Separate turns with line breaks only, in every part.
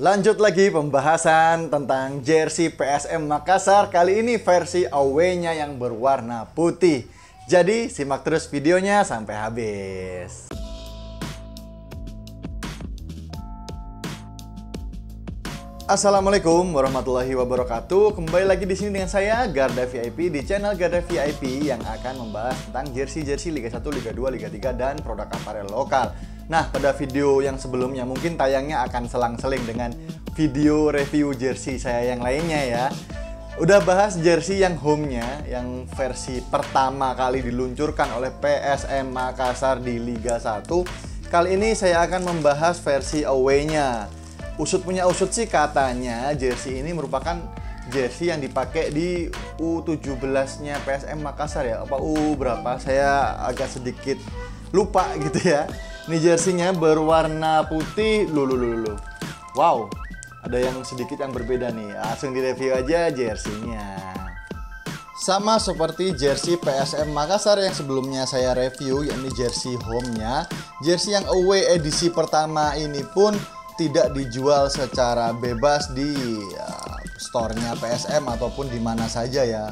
Lanjut lagi pembahasan tentang jersey PSM Makassar. Kali ini versi away-nya yang berwarna putih. Jadi simak terus videonya sampai habis. Assalamualaikum warahmatullahi wabarakatuh. Kembali lagi di sini dengan saya Garda VIP di channel Garda VIP yang akan membahas tentang jersey Liga 1, Liga 2, Liga 3 dan produk aparel lokal. Nah, pada video yang sebelumnya mungkin tayangnya akan selang-seling dengan video review jersey saya yang lainnya ya. Udah bahas jersey yang home-nya, yang versi pertama kali diluncurkan oleh PSM Makassar di Liga 1. Kali ini saya akan membahas versi away-nya. Usut punya usut sih katanya jersey ini merupakan jersey yang dipakai di U17-nya PSM Makassar ya. Apa U berapa? Saya agak sedikit lupa gitu ya. Ini jersey-nya berwarna putih. Wow, ada yang sedikit yang berbeda nih. Langsung direview aja jersey-nya. Sama seperti jersey PSM Makassar yang sebelumnya saya review, yakni jersey home-nya. Jersey yang away edisi pertama ini pun tidak dijual secara bebas di store-nya PSM ataupun di mana saja ya.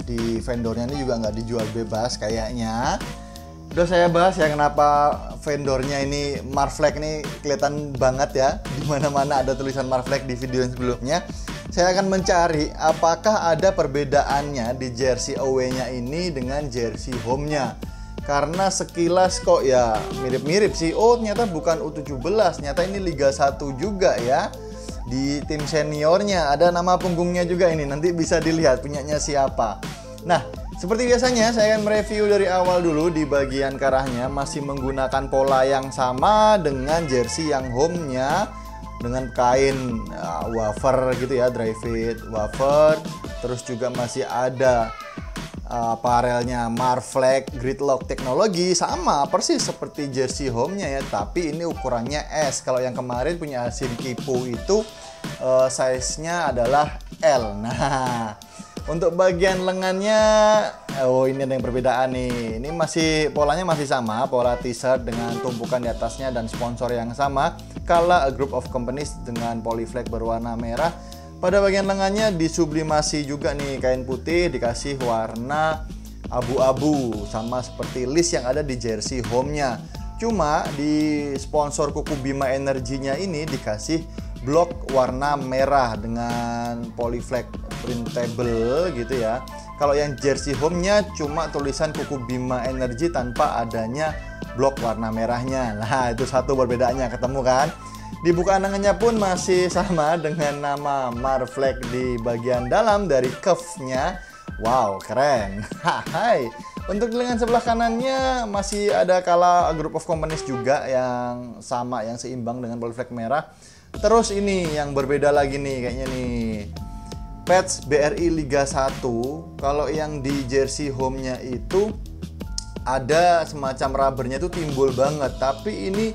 Di vendornya ini juga nggak dijual bebas kayaknya. Udah saya bahas ya kenapa vendornya ini Marflex ini kelihatan banget ya. Di mana-mana ada tulisan Marflex di video yang sebelumnya. Saya akan mencari apakah ada perbedaannya di jersey away-nya ini dengan jersey home-nya. Karena sekilas kok ya mirip-mirip sih. Oh, ternyata bukan U17, ternyata ini Liga 1 juga ya. Di tim seniornya ada nama punggungnya juga ini. Nanti bisa dilihat punyanya siapa. Nah, seperti biasanya saya akan mereview dari awal dulu. Di bagian kerahnya masih menggunakan pola yang sama dengan jersey yang home-nya, dengan kain wafer gitu ya, dry fit wafer. Terus juga masih ada aparelnya Marflex Gridlock teknologi, sama persis seperti jersey home-nya ya, tapi ini ukurannya S. Kalau yang kemarin punya Asin Kipu itu size-nya adalah L. Nah, untuk bagian lengannya, oh ini ada yang perbedaan nih. Ini masih polanya masih sama, pola t-shirt dengan tumpukan di atasnya dan sponsor yang sama. Kala A Group of Companies dengan polyflex berwarna merah. Pada bagian lengannya disublimasi juga nih, kain putih dikasih warna abu-abu sama seperti list yang ada di jersey home-nya. Cuma di sponsor kuku Bima Energinya ini dikasih blok warna merah dengan polyflex printable gitu ya. Kalau yang jersey home-nya cuma tulisan kuku Bima Energy tanpa adanya blok warna merahnya. Nah, itu satu perbedaannya, ketemu kan? Di bukaan lengannya pun masih sama dengan nama Marflex di bagian dalam dari cuff-nya. Wow, keren. Hai. Untuk lengan sebelah kanannya masih ada Kala Group of Companies juga yang sama, yang seimbang dengan polyflex merah. Terus ini yang berbeda lagi nih kayaknya nih. Patch BRI Liga 1. Kalau yang di jersey home-nya itu ada semacam rubbernya tuh timbul banget, tapi ini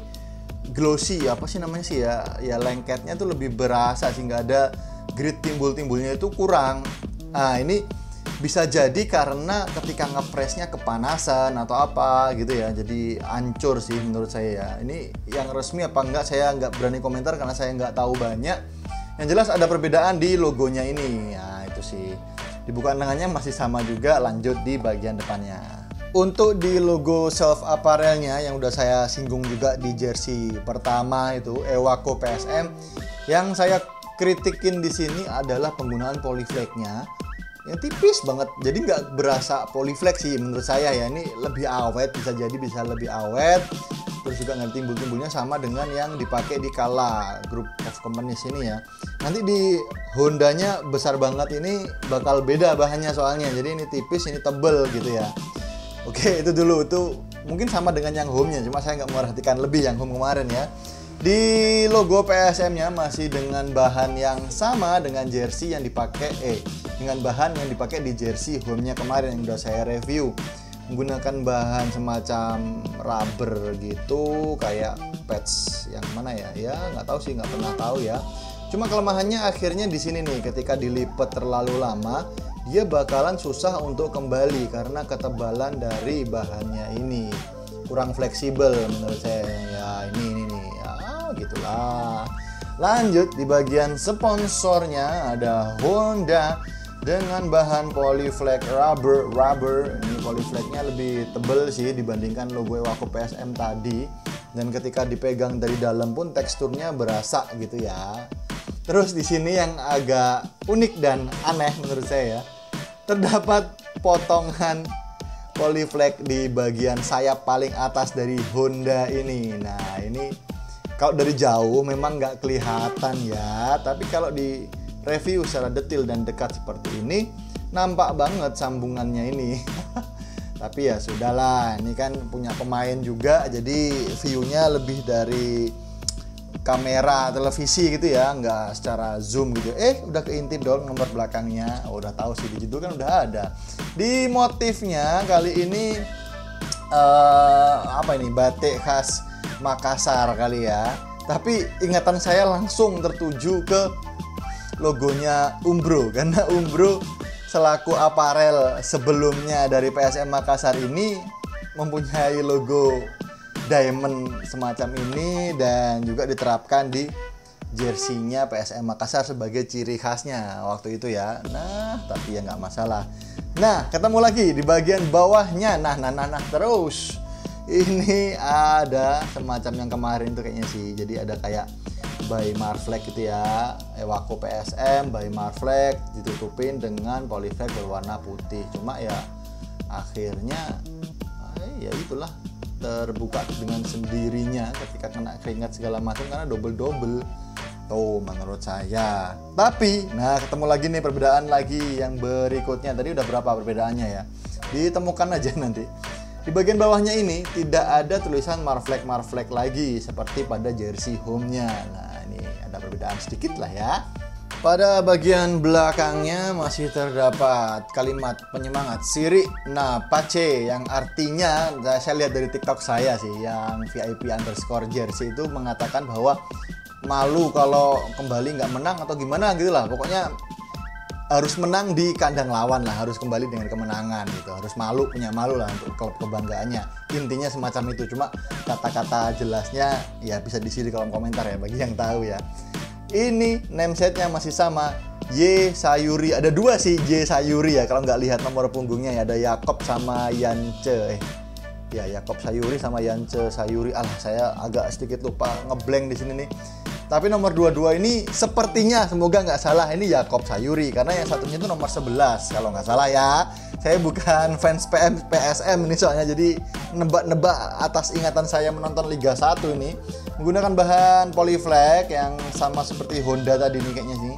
glossy, apa sih namanya sih ya, ya lengketnya tuh lebih berasa sih, nggak ada grit timbul-timbulnya itu kurang. Nah, ini bisa jadi karena ketika ngepresnya kepanasan atau apa gitu ya, jadi hancur sih menurut saya ya. Ini yang resmi apa enggak saya nggak berani komentar karena saya nggak tahu banyak. Yang jelas ada perbedaan di logonya ini. Nah, itu sih. Di bukaan lengannya masih sama juga, lanjut di bagian depannya. Untuk di logo self apparelnya yang udah saya singgung juga di jersey pertama itu Ewako PSM, yang saya kritikin di sini adalah penggunaan polyflex-nya yang tipis banget. Jadi nggak berasa polyflex sih menurut saya ya. Ini lebih awet, bisa jadi bisa lebih awet. Terus juga nggak timbul-timbulnya sama dengan yang dipakai di Kala Group of Companies ini ya. Nanti di Hondanya besar banget, ini bakal beda bahannya soalnya. Jadi ini tipis, ini tebel gitu ya. Oke, itu dulu. Itu mungkin sama dengan yang home-nya, cuma saya nggak memperhatikan lebih yang home kemarin ya. Di logo PSM-nya masih dengan bahan yang sama dengan jersey yang dipakai, dengan bahan yang dipakai di jersey home-nya kemarin yang udah saya review. Menggunakan bahan semacam rubber gitu, kayak patch yang mana ya? Ya nggak tahu sih, nggak pernah tahu ya. Cuma kelemahannya akhirnya di sini nih, ketika dilipat terlalu lama, dia bakalan susah untuk kembali karena ketebalan dari bahannya ini kurang fleksibel menurut saya ya. Ini nih ya gitulah. Lanjut di bagian sponsornya ada Honda dengan bahan polyflex rubber. Ini polyflexnya lebih tebal sih dibandingkan logo Iwaco PSM tadi, dan ketika dipegang dari dalam pun teksturnya berasa gitu ya. Terus di sini yang agak unik dan aneh menurut saya ya, terdapat potongan polyflex di bagian sayap paling atas dari Honda ini. Nah ini kalau dari jauh memang nggak kelihatan ya, tapi kalau di review secara detail dan dekat seperti ini nampak banget sambungannya ini. Tapi ya sudahlah, ini kan punya pemain juga, jadi view-nya lebih dari kamera televisi gitu ya, nggak secara zoom gitu. Udah keintip dong nomor belakangnya. Udah tahu sih, di judul kan udah ada. Di motifnya kali ini apa ini, batik khas Makassar kali ya. Tapi ingatan saya langsung tertuju ke logonya Umbro, karena Umbro selaku aparel sebelumnya dari PSM Makassar ini mempunyai logo diamond semacam ini dan juga diterapkan di jersinya PSM Makassar sebagai ciri khasnya waktu itu ya. Nah, tapi ya nggak masalah. Nah, ketemu lagi di bagian bawahnya. Nah, terus ini ada semacam yang kemarin tuh kayaknya sih. Jadi ada kayak by Marflex gitu ya, Iwaco PSM by Marflex ditutupin dengan polyflex berwarna putih. Cuma ya akhirnya ya itulah, terbuka dengan sendirinya ketika kena keringat segala macam karena double tuh menurut saya. Tapi nah ketemu lagi nih perbedaan lagi yang berikutnya. Tadi udah berapa perbedaannya ya, ditemukan aja nanti. Di bagian bawahnya ini tidak ada tulisan Marflex lagi seperti pada jersey home-nya. Nah ini ada perbedaan sedikit lah ya. Pada bagian belakangnya masih terdapat kalimat penyemangat Siri Napace, yang artinya saya lihat dari TikTok saya sih yang VIP_jersey itu mengatakan bahwa malu kalau kembali nggak menang atau gimana gitu lah. Pokoknya harus menang di kandang lawan lah, harus kembali dengan kemenangan gitu, harus malu, punya malu lah untuk klub kebanggaannya. Intinya semacam itu, cuma kata-kata jelasnya ya bisa diisi di kolom komentar ya bagi yang tahu ya. Ini namesetnya masih sama, Y Sayuri. Ada dua sih Y Sayuri ya, kalau nggak lihat nomor punggungnya ya, ada Yakob sama Yance. Ya Yakob Sayuri sama Yance Sayuri. Alah, saya agak sedikit lupa, ngeblank di sini nih. Tapi nomor 22 ini sepertinya, semoga nggak salah, ini Yakob Sayuri, karena yang satunya itu nomor 11 kalau nggak salah ya. Saya bukan fans PSM ini soalnya, jadi nebak-nebak atas ingatan saya menonton Liga 1 ini. Menggunakan bahan polyflex yang sama seperti Honda tadi nih kayaknya sih.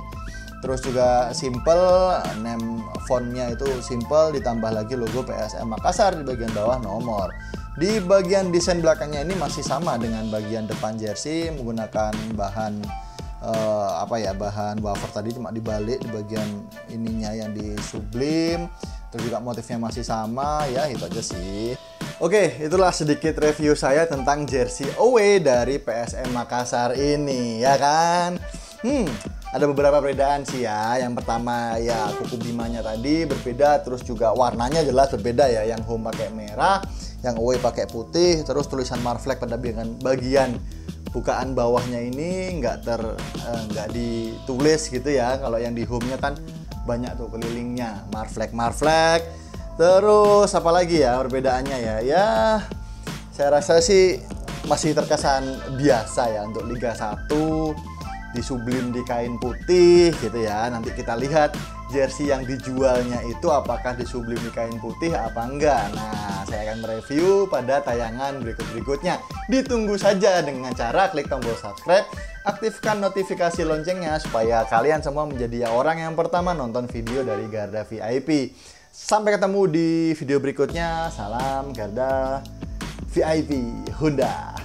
Terus juga simple, name fontnya itu simple, ditambah lagi logo PSM Makassar di bagian bawah nomor. Di bagian desain belakangnya ini masih sama dengan bagian depan jersey, menggunakan bahan bahan wafer tadi, cuma dibalik di bagian ininya yang di sublim. Terus juga motifnya masih sama ya, itu aja sih. Oke, itulah sedikit review saya tentang jersey away dari PSM Makassar ini ya kan. Ada beberapa perbedaan sih ya. Yang pertama ya kuku bimanya tadi berbeda, terus juga warnanya jelas berbeda ya. Yang home pakai merah, yang away pakai putih. Terus tulisan Marflex pada bagian bukaan bawahnya ini nggak ditulis gitu ya. Kalau yang di home-nya kan banyak tuh kelilingnya Marflex. Terus apa lagi ya perbedaannya ya? Ya saya rasa sih masih terkesan biasa ya untuk Liga 1, disublim di kain putih gitu ya. Nanti kita lihat jersey yang dijualnya itu apakah disublim di kain putih apa enggak. Nah, saya akan mereview pada tayangan berikutnya. Ditunggu saja dengan cara klik tombol subscribe, aktifkan notifikasi loncengnya supaya kalian semua menjadi orang yang pertama nonton video dari Garda VIP. Sampai ketemu di video berikutnya. Salam Garda VIP Honda.